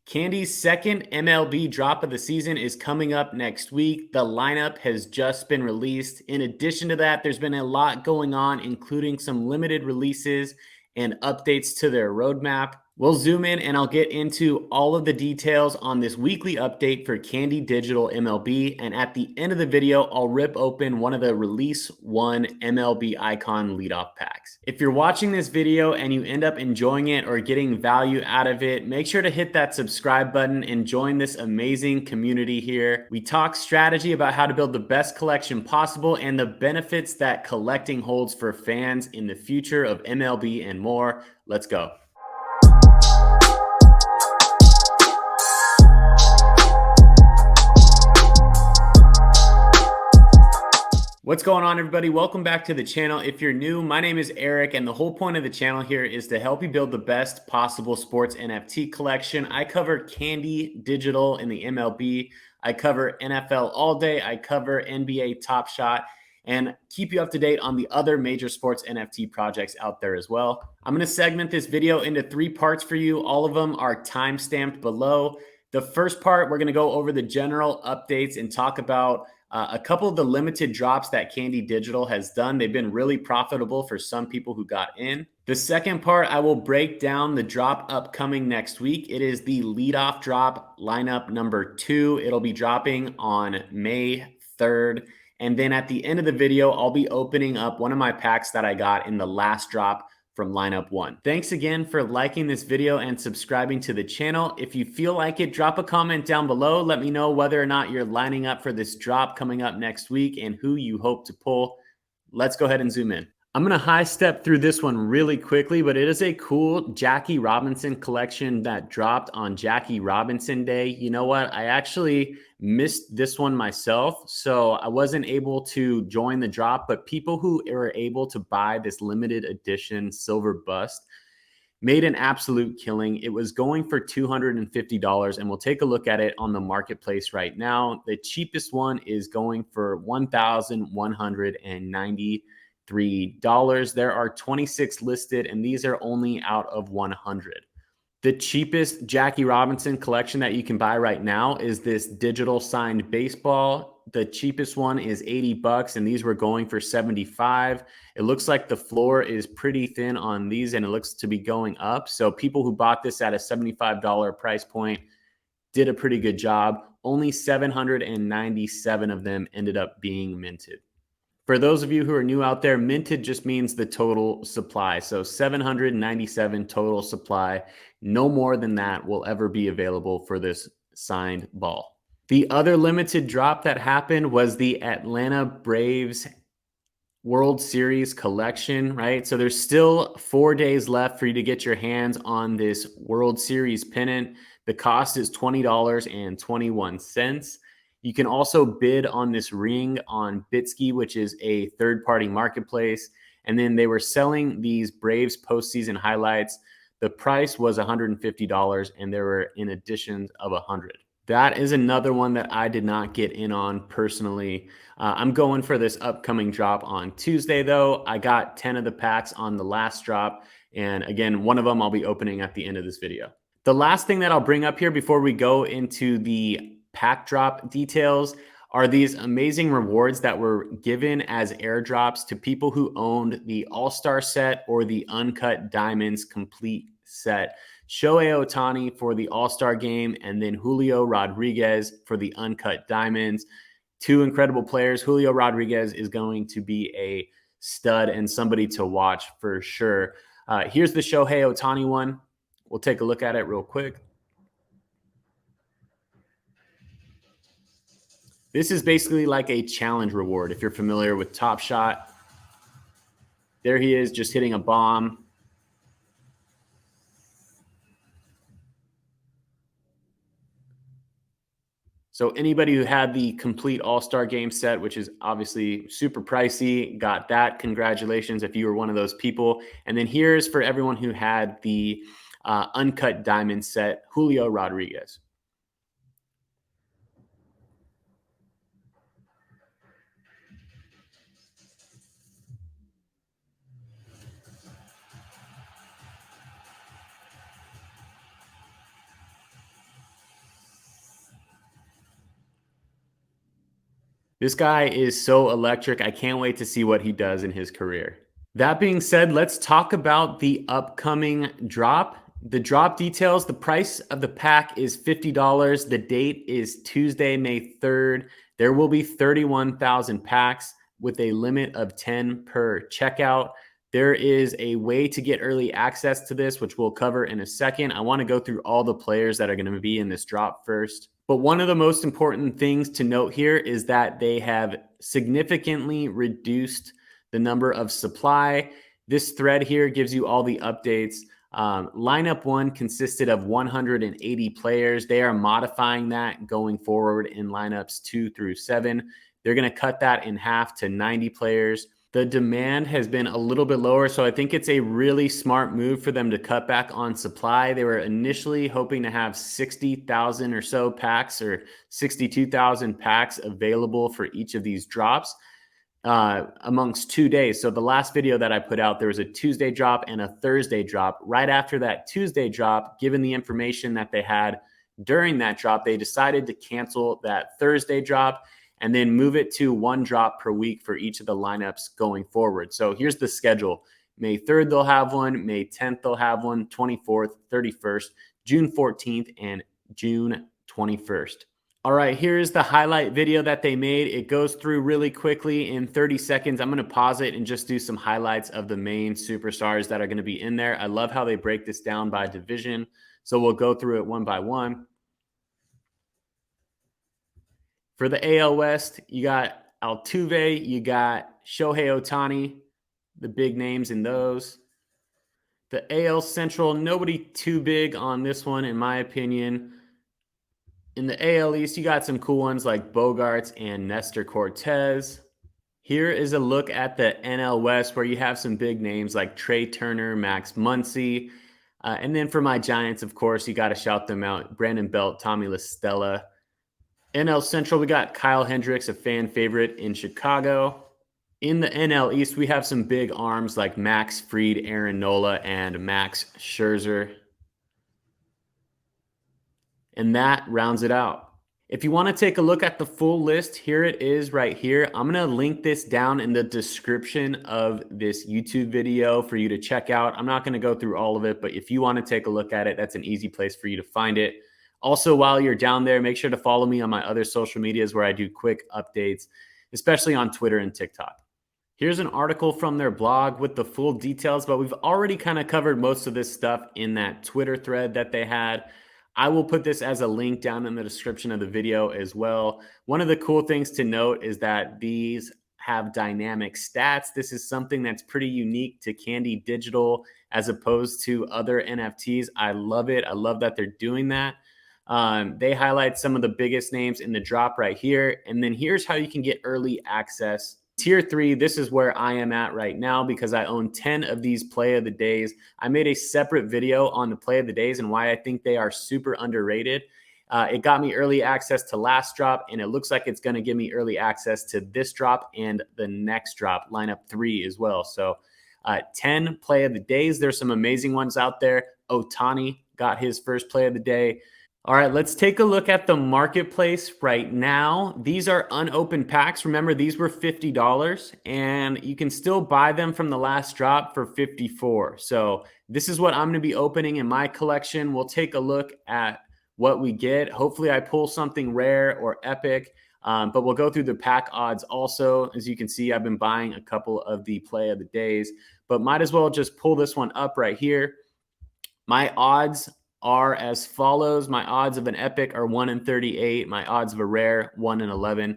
Candy's second MLB drop of the season is coming up next week. The lineup has just been released. In addition to that, there's been a lot going on, including some limited releases and updates to their roadmap. We'll zoom in and I'll get into all of the details on this weekly update for Candy Digital MLB. And at the end of the video, I'll rip open one of the Release 1 MLB Icon Leadoff Packs. If you're watching this video and you end up enjoying it or getting value out of it, make sure to hit that subscribe button and join this amazing community here. We talk strategy about how to build the best collection possible and the benefits that collecting holds for fans in the future of MLB and more. Let's go. What's going on, everybody? Welcome back to the channel. If you're new, my name is Eric, and the whole point of the channel here is to help you build the best possible sports NFT collection. I cover Candy Digital in the MLB. I cover NFL all day. I cover NBA Top Shot and keep you up to date on the other major sports NFT projects out there as well. I'm going to segment this video into 3 parts for you. All of them are time-stamped below. The first part, we're going to go over the general updates and talk about a couple of the limited drops that Candy Digital has done. They've been really profitable for some people who got in. The second part, I will break down the drop upcoming next week. It is the leadoff drop lineup number 2. It'll be dropping on May 3rd. And then at the end of the video, I'll be opening up one of my packs that I got in the last drop from lineup 1. Thanks again for liking this video and subscribing to the channel. If you feel like it, drop a comment down below. Let me know whether or not you're lining up for this drop coming up next week and who you hope to pull. Let's go ahead and zoom in. I'm going to high step through this one really quickly, but it is a cool Jackie Robinson collection that dropped on Jackie Robinson Day. You know what? I actually missed this one myself, so I wasn't able to join the drop, but people who are able to buy this limited edition silver bust made an absolute killing. It was going for $250, and we'll take a look at it on the marketplace right now. The cheapest one is going for $1,193. There are 26 listed, and these are only out of 100. The cheapest Jackie Robinson collection that you can buy right now is this digital signed baseball. The cheapest one is $80, and these were going for $75. It looks like the floor is pretty thin on these, and it looks to be going up. So people who bought this at a $75 price point did a pretty good job. Only 797 of them ended up being minted. For those of you who are new out there, minted just means the total supply. So 797 total supply. No more than that will ever be available for this signed ball. The other limited drop that happened was the Atlanta Braves World Series collection, right? So there's still 4 days left for you to get your hands on this World Series pennant. The cost is $20.21. You can also bid on this ring on Bitski, which is a third-party marketplace. And then they were selling these Braves postseason highlights. The price was $150, and there were in addition of $100. That is another one that I did not get in on personally. I'm going for this upcoming drop on Tuesday, though. I got 10 of the packs on the last drop. And again, one of them I'll be opening at the end of this video. The last thing that I'll bring up here before we go into the pack drop details are these amazing rewards that were given as airdrops to people who owned the All-Star set or the Uncut Diamonds complete set. Shohei Ohtani for the All-Star game, and then Julio Rodrigues for the Uncut Diamonds. 2 incredible players. Julio Rodrigues is going to be a stud and somebody to watch for sure. Here's the Shohei Ohtani one. We'll take a look at it real quick. This is basically like a challenge reward. If you're familiar with Top Shot, there he is just hitting a bomb. So anybody who had the complete All-Star game set, which is obviously super pricey, got that. Congratulations if you were one of those people. And then here's for everyone who had the Uncut Diamond set, Julio Rodrigues. This guy is so electric. I can't wait to see what he does in his career. That being said, let's talk about the upcoming drop. The drop details, the price of the pack is $50. The date is Tuesday, May 3rd. There will be 31,000 packs with a limit of 10 per checkout. There is a way to get early access to this, which we'll cover in a second. I want to go through all the players that are going to be in this drop first. But one of the most important things to note here is that they have significantly reduced the number of supply. This thread here gives you all the updates. Lineup one consisted of 180 players. They are modifying that going forward in lineups 2 through 7. They're going to cut that in half to 90 players. The demand has been a little bit lower, so I think it's a really smart move for them to cut back on supply. They were initially hoping to have 60,000 or so packs, or 62,000 packs available for each of these drops amongst 2 days. So the last video that I put out, there was a Tuesday drop and a Thursday drop. Right after that Tuesday drop, given the information that they had during that drop, they decided to cancel that Thursday drop and then move it to 1 drop per week for each of the lineups going forward. So here's the schedule. May 3rd, they'll have one. May 10th, they'll have one. 24th, 31st, June 14th, and June 21st. All right, here's the highlight video that they made. It goes through really quickly in 30 seconds. I'm going to pause it and just do some highlights of the main superstars that are going to be in there. I love how they break this down by division. So we'll go through it one by one. For the AL West, you got Altuve, you got Shohei Ohtani, the big names in those. The AL Central, nobody too big on this one, in my opinion. In the AL East, you got some cool ones like Bogarts and Nestor Cortez. Here is a look at the NL West, where you have some big names like Trey Turner, Max Muncy. And then for my Giants, of course, you got to shout them out. Brandon Belt, Tommy La Stella. NL Central, we got Kyle Hendricks, a fan favorite in Chicago. In the NL East, we have some big arms like Max Fried, Aaron Nola, and Max Scherzer. And that rounds it out. If you want to take a look at the full list, here it is right here. I'm going to link this down in the description of this YouTube video for you to check out. I'm not going to go through all of it, but if you want to take a look at it, that's an easy place for you to find it. Also, while you're down there, make sure to follow me on my other social medias where I do quick updates, especially on Twitter and TikTok. Here's an article from their blog with the full details, but we've already kind of covered most of this stuff in that Twitter thread that they had. I will put this as a link down in the description of the video as well. One of the cool things to note is that these have dynamic stats. This is something that's pretty unique to Candy Digital as opposed to other NFTs. I love it. I love that they're doing that. They highlight some of the biggest names in the drop right here. And then here's how you can get early access. Tier 3, this is where I am at right now because I own 10 of these play of the days. I made a separate video on the play of the days and why I think they are super underrated. It got me early access to last drop, and it looks like it's going to give me early access to this drop and the next drop, lineup 3 as well. So 10 play of the days. There's some amazing ones out there. Ohtani got his first play of the day. All right, let's take a look at the marketplace right now. These are unopened packs. Remember, these were $50, and you can still buy them from the last drop for $54. So this is what I'm going to be opening in my collection. We'll take a look at what we get. Hopefully, I pull something rare or epic, but we'll go through the pack odds also. As you can see, I've been buying a couple of the play of the days, but might as well just pull this one up right here. My odds are as follows. My odds of an epic are 1 in 38. My odds of a rare, 1 in 11.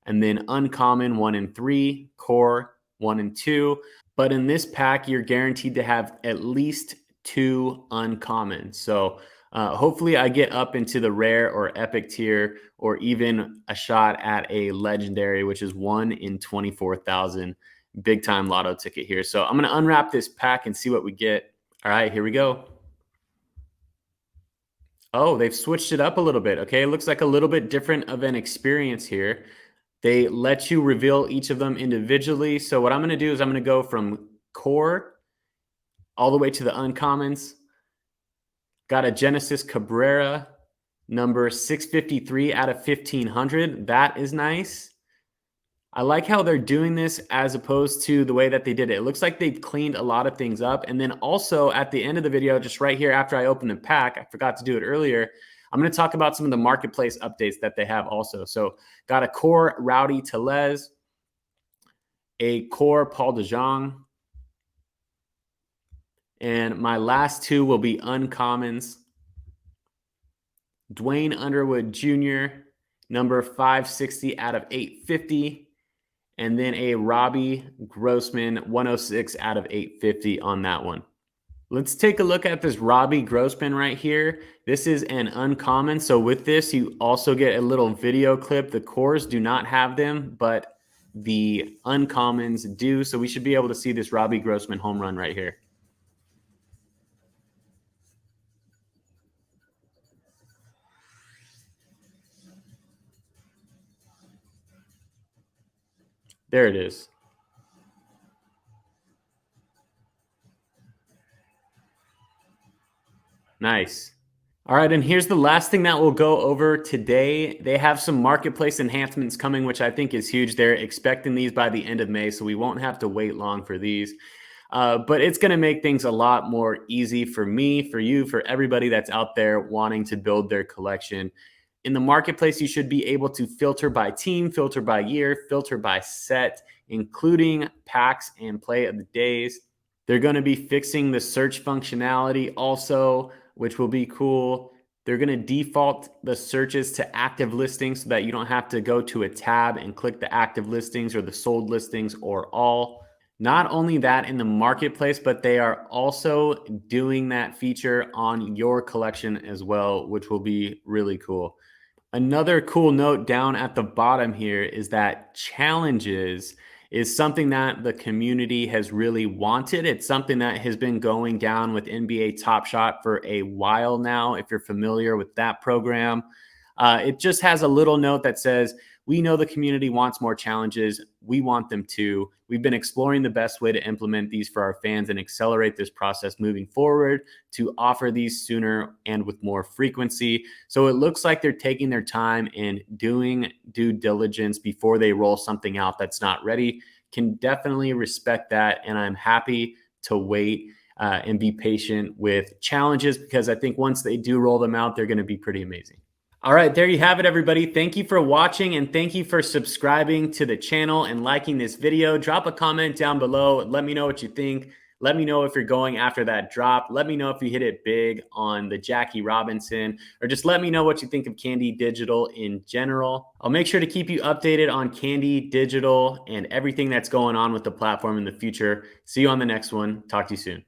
And then uncommon, 1 in 3. Core, 1 in 2. But in this pack, you're guaranteed to have at least 2 uncommon. So hopefully I get up into the rare or epic tier, or even a shot at a legendary, which is 1 in 24,000. Big time lotto ticket here. So I'm going to unwrap this pack and see what we get. All right, here we go. Oh, they've switched it up a little bit. Okay, it looks like a little bit different of an experience here. They let you reveal each of them individually. So what I'm going to do is I'm going to go from core all the way to the uncommons. Got a Genesis Cabrera, number 653 out of 1,500. That is nice. I like how they're doing this as opposed to the way that they did it. It looks like they've cleaned a lot of things up. And then also at the end of the video, just right here after I open the pack, I forgot to do it earlier. I'm going to talk about some of the marketplace updates that they have also. So got a core Rowdy Tellez, a core Paul DeJong, and my last two will be uncommons. Dwayne Underwood Jr., number 560 out of 850. And then a Robbie Grossman 106 out of 850 on that one. Let's take a look at this Robbie Grossman right here. This is an uncommon. So with this, you also get a little video clip. The cores do not have them, but the uncommons do. So we should be able to see this Robbie Grossman home run right here. There it is. Nice. All right, and here's the last thing that we'll go over today. They have some marketplace enhancements coming, which I think is huge. They're expecting these by the end of May, so we won't have to wait long for these. But it's going to make things a lot more easy for me, for you, for everybody that's out there wanting to build their collection. In the marketplace, you should be able to filter by team, filter by year, filter by set, including packs and play of the days. They're going to be fixing the search functionality also, which will be cool. They're going to default the searches to active listings so that you don't have to go to a tab and click the active listings or the sold listings or all. Not only that in the marketplace, but they are also doing that feature on your collection as well, which will be really cool. Another cool note down at the bottom here is that challenges is something that the community has really wanted. It's something that has been going down with NBA Top Shot for a while now, if you're familiar with that program. It just has a little note that says, we know the community wants more challenges. We want them too. We've been exploring the best way to implement these for our fans and accelerate this process moving forward to offer these sooner and with more frequency. So it looks like they're taking their time and doing due diligence before they roll something out that's not ready. Can definitely respect that. And I'm happy to wait and be patient with challenges because I think once they do roll them out, they're going to be pretty amazing. All right, there you have it, everybody. Thank you for watching and thank you for subscribing to the channel and liking this video. Drop a comment down below. Let me know what you think. Let me know if you're going after that drop. Let me know if you hit it big on the Jackie Robinson, or just let me know what you think of Candy Digital in general. I'll make sure to keep you updated on Candy Digital and everything that's going on with the platform in the future. See you on the next one. Talk to you soon.